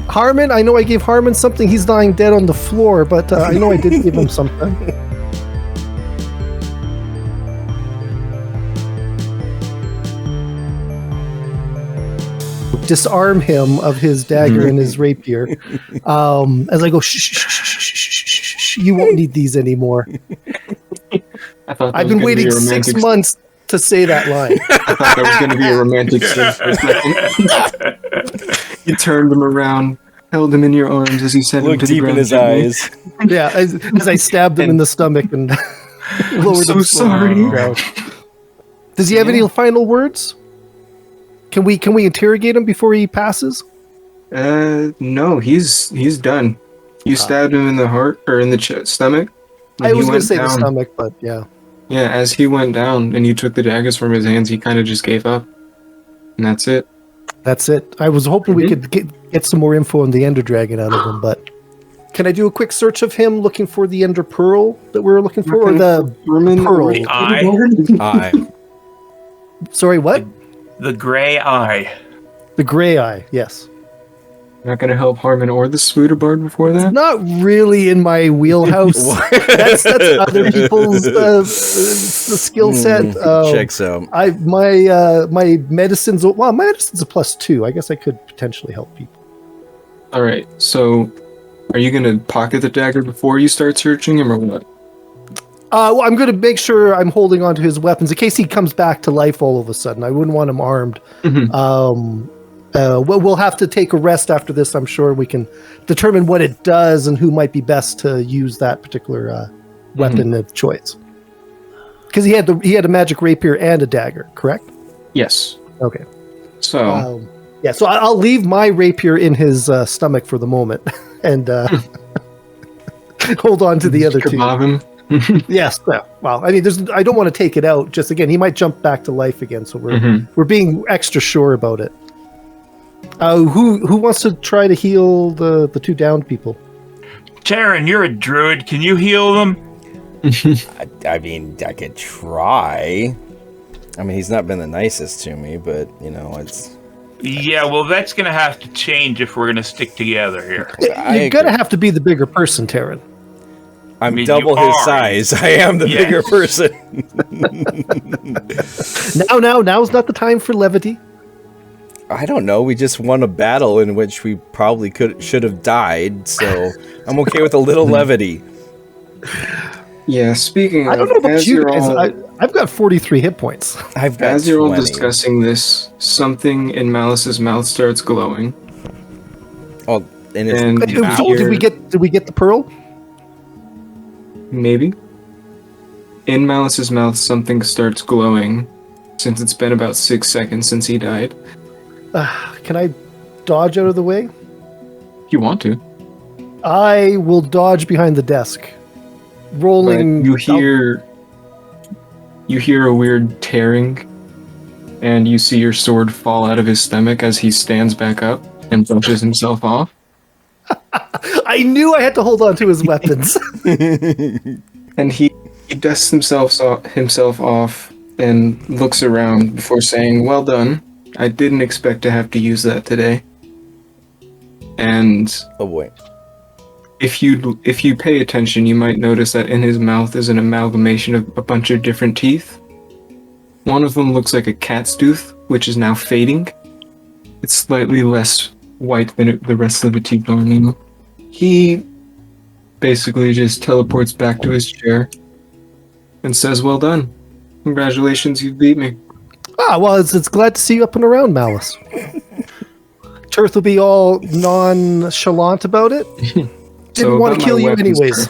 Harmon, I know I gave Harmon something. He's lying dead on the floor, but I know I did give him something. Disarm him of his dagger and his rapier. As I go, shh, you won't need these anymore. I've been waiting 6 months to say that line. I thought that was going to be a romantic scene for a second. You turned him around, held him in your arms as you said him to the ground. Looked deep in his eyes. Yeah, as I stabbed him in the stomach and lowered him. Sorry. Does he have any final words? Can we interrogate him before he passes? No, he's done. You stabbed him in the heart or in the stomach. I was going to say the stomach, but yeah. Yeah, as he went down and you took the daggers from his hands, he kind of just gave up. And that's it. That's it. I was hoping we could get some more info on the Ender Dragon out of him, but can I do a quick search of him looking for the Ender Pearl that we were looking for? Or the Pearl? The eye. Sorry, what? The gray eye. The gray eye, yes. Not going to help Harmon or the Spooterbard before that? Not really in my wheelhouse. that's other people's the skill set. Checks out. My medicine's my medicine's a +2. I guess I could potentially help people. All right. So, are you going to pocket the dagger before you start searching him, or what? Well, I'm going to make sure I'm holding onto his weapons in case he comes back to life all of a sudden. I wouldn't want him armed. Mm-hmm. We'll have to take a rest after this. I'm sure we can determine what it does and who might be best to use that particular weapon of choice. Because he had a magic rapier and a dagger, correct? Yes. Okay. So so I'll leave my rapier in his stomach for the moment and hold on to the other two. Him. Yes. Well, I mean, I don't want to take it out. Just again, he might jump back to life again. So we're being extra sure about it. Who wants to try to heal the two downed people? Taryn, you're a druid. Can you heal them? I mean, I could try. I mean, he's not been the nicest to me, but it's. Yeah, well, that's going to have to change if we're going to stick together here. You're going to have to be the bigger person, Taryn. I'm double his size. I am the bigger person. Now's not the time for levity. I don't know. We just won a battle in which we probably should have died, so I'm okay with a little levity. Yeah, speaking of, I don't know about you guys. I've got 43 hit points. I've got as you're 20. all discussing this, something in Malice's mouth starts glowing. Oh, and did we get the pearl? Maybe. In Malice's mouth, something starts glowing, since it's been about 6 seconds since he died. Can I dodge out of the way? If you want to. I will dodge behind the desk. Rolling. But you hear a weird tearing, and you see your sword fall out of his stomach as he stands back up and brushes himself off. I knew I had to hold on to his weapons. And he dusts himself off and looks around before saying, "Well done. I didn't expect to have to use that today." And oh boy. If you pay attention, you might notice that in his mouth is an amalgamation of a bunch of different teeth. One of them looks like a cat's tooth, which is now fading. It's slightly less white than the rest of the teeth are now. He basically just teleports back to his chair and says, "Well done. Congratulations, you beat me." Well, it's glad to see you up and around, Malice. Turth will be all nonchalant about it. Didn't want to kill you anyways.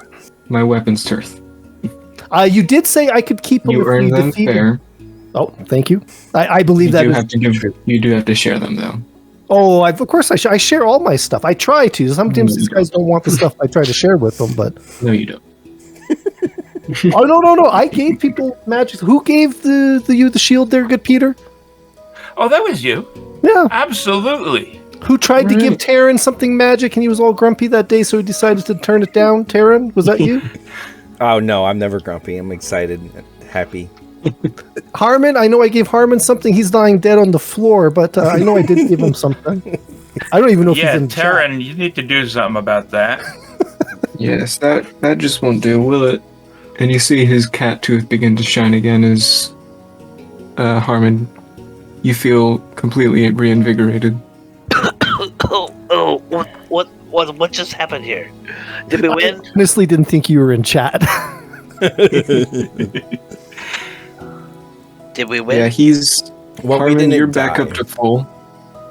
My weapons, Turth. You did say I could keep them you if earned we them defeated. fair. Oh, thank you. I believe that is true. You do have to share them, though. Oh, of course I share all my stuff. I try to. Sometimes these guys don't want the stuff I try to share with them, but no, you don't. Oh no! I gave people magic. Who gave you the shield there, good Peter? Oh, that was you. Yeah, absolutely. Who tried to give Taryn something magic and he was all grumpy that day, so he decided to turn it down? Taryn, was that you? Oh no, I'm never grumpy. I'm excited, happy. Harmon, I know I gave Harmon something. He's lying dead on the floor, but I know I did give him something. I don't even know if Yeah, he's in chat. Terran, you need to do something about that. Yes, that just won't do, will it? And you see his cat tooth begin to shine again as Harmon, you feel completely reinvigorated. What just happened here? Did we win? I honestly didn't think you were in chat. Did we win? Yeah, he's Well, we Harmon, didn't you're back die. up to full.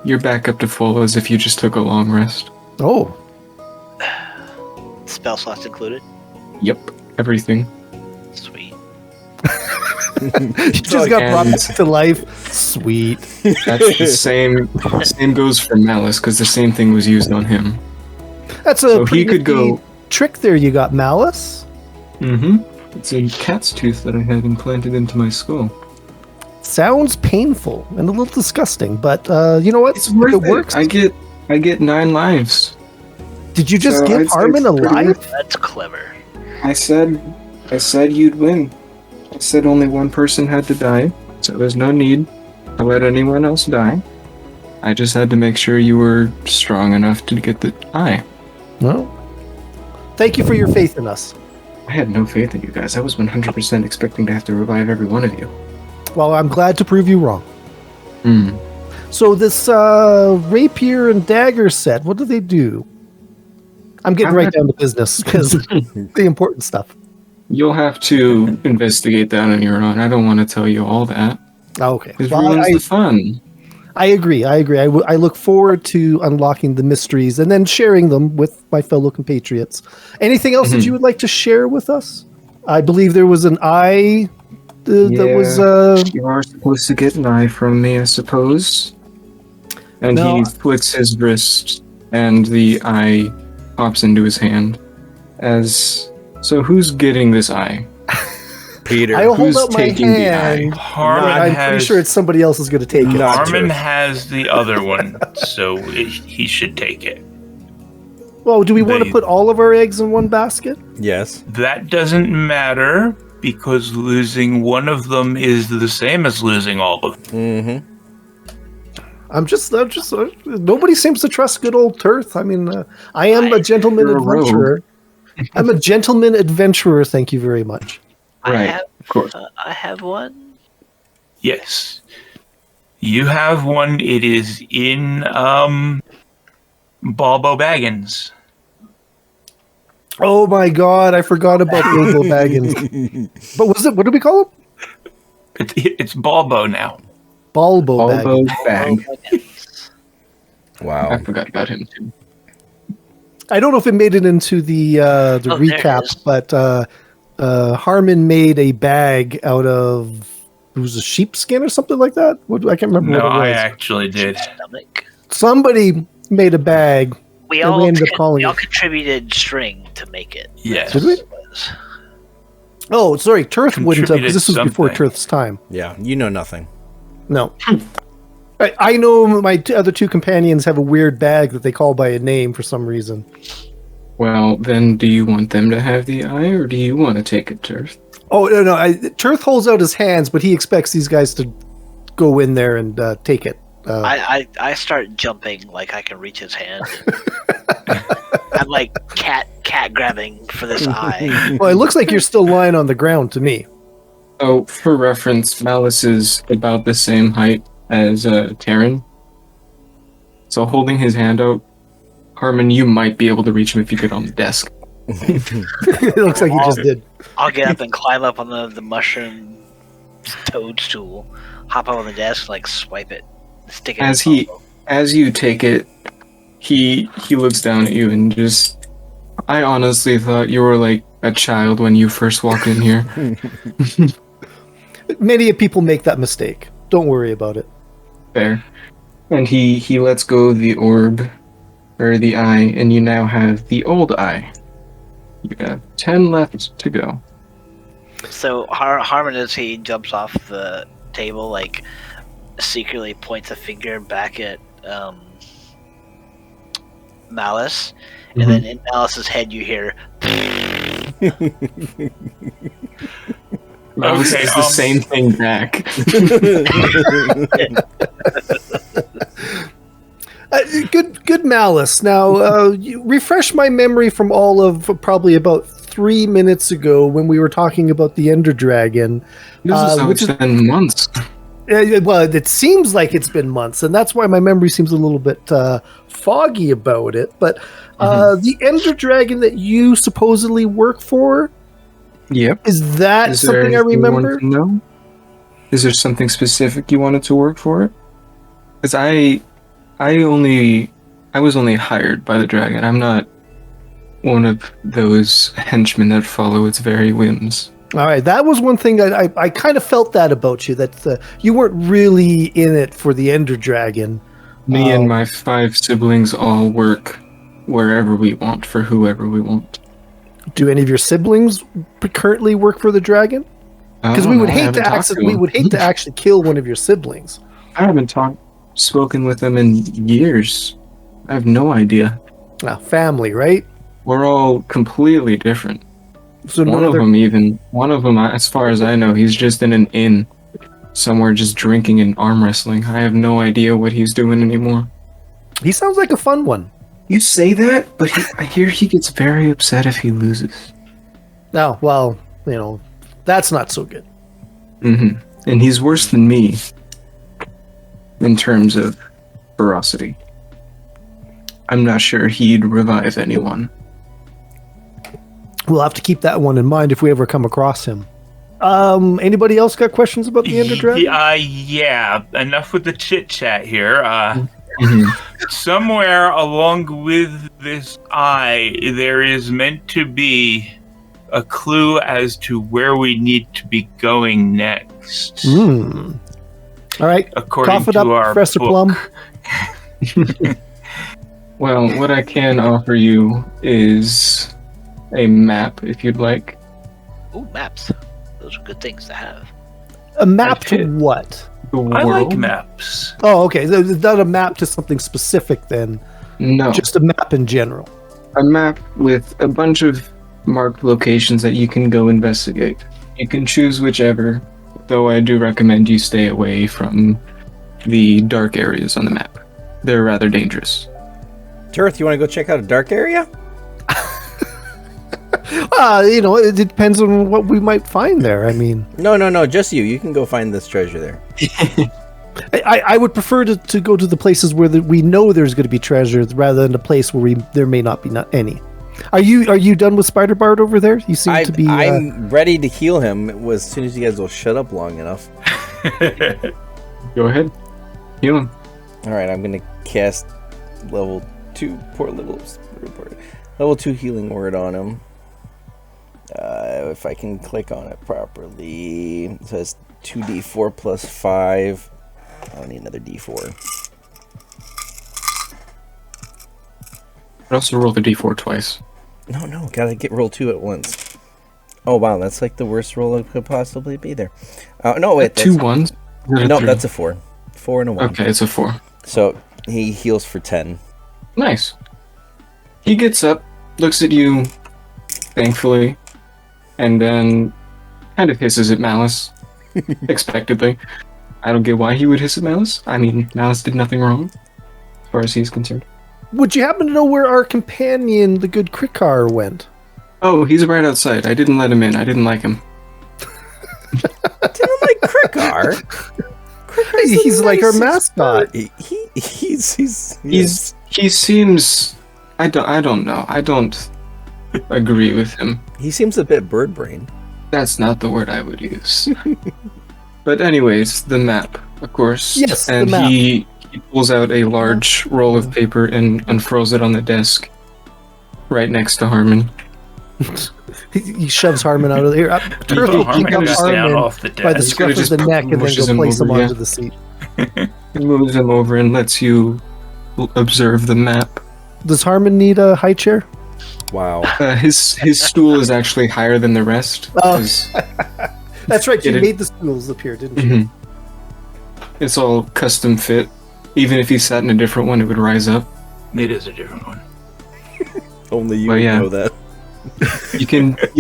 You're back up to full as if you just took a long rest. Oh, Spell slots included. Yep, everything. Sweet. you just got brought back to life. Sweet. That's the same. Same goes for Malice because the same thing was used on him. That's a So pretty he could nifty go. trick there. You got Malice. Mm-hmm. It's a cat's tooth that I had implanted into my skull. Sounds painful and a little disgusting, but you know what? It's worth it works. I get 9 lives. Did you just So give I'd say Harmon a it's pretty life? That's clever. I said you'd win. I said only one person had to die, so there's no need to let anyone else die. I just had to make sure you were strong enough to get the eye. No. Thank you for your faith in us. I had no faith in you guys. I was 100% expecting to have to revive every one of you. Well, I'm glad to prove you wrong. Hmm. So this rapier and dagger set, what do they do? I'm getting right down to business because the important stuff. You'll have to investigate that on your own. I don't want to tell you all that. Okay. It Well, ruins the fun. I agree. I look forward to unlocking the mysteries and then sharing them with my fellow compatriots. Anything else that you would like to share with us? I believe there was an eye that was... You are supposed to get an eye from me, I suppose. And No. he flicks his wrist, and the eye pops into his hand. So who's getting this eye? Peter. I hold Who's up my taking the hand. Harmon but I'm pretty sure it's somebody else is going to take it. Not Harmon true. has the other one, so he should take it. Well, do we want to They- put all of our eggs in one basket? Yes. That doesn't matter because losing one of them is the same as losing all of them. Mm-hmm. I'm just nobody seems to trust good old Tirth. I mean, I am a gentleman You're a rogue. adventurer. I'm a gentleman adventurer. Thank you very much. Right, of course. I have one. Yes. You have one. It is in Balbo Baggins. Oh my God, I forgot about Bilbo Baggins. But was it? What do we call him? It's Balbo now. Balbo Balbo Baggins. bag. I Wow. forgot about him too. I don't know if it made it into the Oh, there it recap, is. but Harmon made a bag out of it was a sheepskin or something like that. I can't remember No, what I it was. actually did. Stomach. Somebody made a bag. We And all, we ended up calling we all it- contributed string to make it. Yes. Did we? Oh, sorry, Tirth wouldn't have because this was before Contributed Tirth's time. Yeah, you know nothing. No. I know my other two companions have a weird bag that they call by a name for some reason. Well, then do you want them to have the eye, or do you want to take it, Turf? Oh, no. Tirth holds out his hands, but he expects these guys to go in there and take it. I start jumping like I can reach his hand. I'm like cat grabbing for this eye. Well, it looks like you're still lying on the ground to me. Oh, for reference, Malice is about the same height as Terran. So holding his hand out, Harmon, you might be able to reach him if you get on the desk. It looks like you just did. I'll get up and climb up on the mushroom toadstool, hop up on the desk, like swipe it, stick it. As in his elbow. as you take it, he looks down at you and just. I honestly thought you were like a child when you first walked in here. Many people make that mistake. Don't worry about it. There. And he lets go of the orb, or the eye, and you now have the old eye. You have 10 left to go. So Harmon, as he jumps off the table, like secretly points a finger back at Malice, and then in Malice's head you hear. Malice Okay, is the same thing back. Good malice. Now, you refresh my memory from all of probably about 3 minutes ago when we were talking about the Ender Dragon. This is how it's been months. Well, it seems like it's been months, and that's why my memory seems a little bit foggy about it. But the Ender Dragon that you supposedly work for, Yep. is that Is there something I anything you remember? wanted to know? Is there something specific you wanted to work for it? Because I was only hired by the dragon. I'm not one of those henchmen that follow its very whims. All right, that was one thing I kind of felt that about you, that you weren't really in it for the Ender Dragon. Me and my 5 siblings all work wherever we want for whoever we want. Do any of your siblings currently work for the dragon? Because we would hate to actually kill one of your siblings. I haven't spoken with them in years. I have no idea. Family, right? We're all completely different. So One of them, as far as I know, he's just in an inn somewhere just drinking and arm wrestling. I have no idea what he's doing anymore. He sounds like a fun one. You say that, but I hear he gets very upset if he loses. Oh, well, that's not so good. Mm-hmm. And he's worse than me in terms of ferocity. I'm not sure he'd revive anyone. We'll have to keep that one in mind if we ever come across him. Anybody else got questions about the Ender Dragon? Yeah. Enough with the chit chat here. Mhm. Somewhere along with this eye, there is meant to be a clue as to where we need to be going next. All right. According Cough it to up, our Professor book. Plum. Well, what I can offer you is a map, if you'd like. Ooh, maps. Those are good things to have. A map to hit. what? The I world? like maps. Oh, okay. It's not a map to something specific then. No. Just a map in general. A map with a bunch of marked locations that you can go investigate. You can choose whichever, though I do recommend you stay away from the dark areas on the map. They're rather dangerous. Turth, you want to go check out a dark area? It depends on what we might find there. I mean, No, just you. You can go find this treasure there. I would prefer to go to the places where we know there's going to be treasure rather than a place where there may not be any. Are you done with Spider Bard over there? You seem to be. I'm ready to heal him as soon as you guys will shut up long enough. Go ahead. Heal him. All right, I'm gonna cast level 2. Level 2 healing word on him. If I can click on it properly, it says 2d4 plus 5. I'll need another d4. I also roll the d4 twice. No, gotta roll 2 at once. Oh wow, that's like the worst roll that could possibly be there. No, wait, Two ones? No, that's a 4. 4 and a 1. Okay, it's a 4. So he heals for 10. Nice. He gets up, looks at you, thankfully, and then kind of hisses at Malice, expectedly. I don't get why he would hiss at Malice. I mean, Malice did nothing wrong, as far as he's concerned. Would you happen to know where our companion, the good Krikar, went? Oh, he's right outside. I didn't let him in. I didn't like him. Didn't like Krikar. He's like our mascot. He seems. I don't know. I don't agree with him. He seems a bit bird brain. That's not the word I would use. But anyways, the map, of course. Yes, and the map. He pulls out a large roll of paper and unfurls it on the desk, right next to Harmon. He shoves Harmon out of there. Turth will pick up Harmon by the scruff of the neck and then pushes go him place him over, onto yeah. the seat. He moves him over and lets you observe the map. Does Harmon need a high chair? Wow. His stool is actually higher than the rest. Oh. 'Cause That's right. You Get it. made the stools appear, didn't you? Mhm. It's all custom fit. Even if he sat in a different one, it would rise up. It is a different one. Only you Well, yeah. know that. You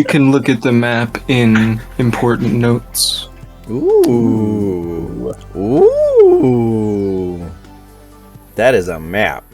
can look at the map in important notes. Ooh. Ooh. That is a map.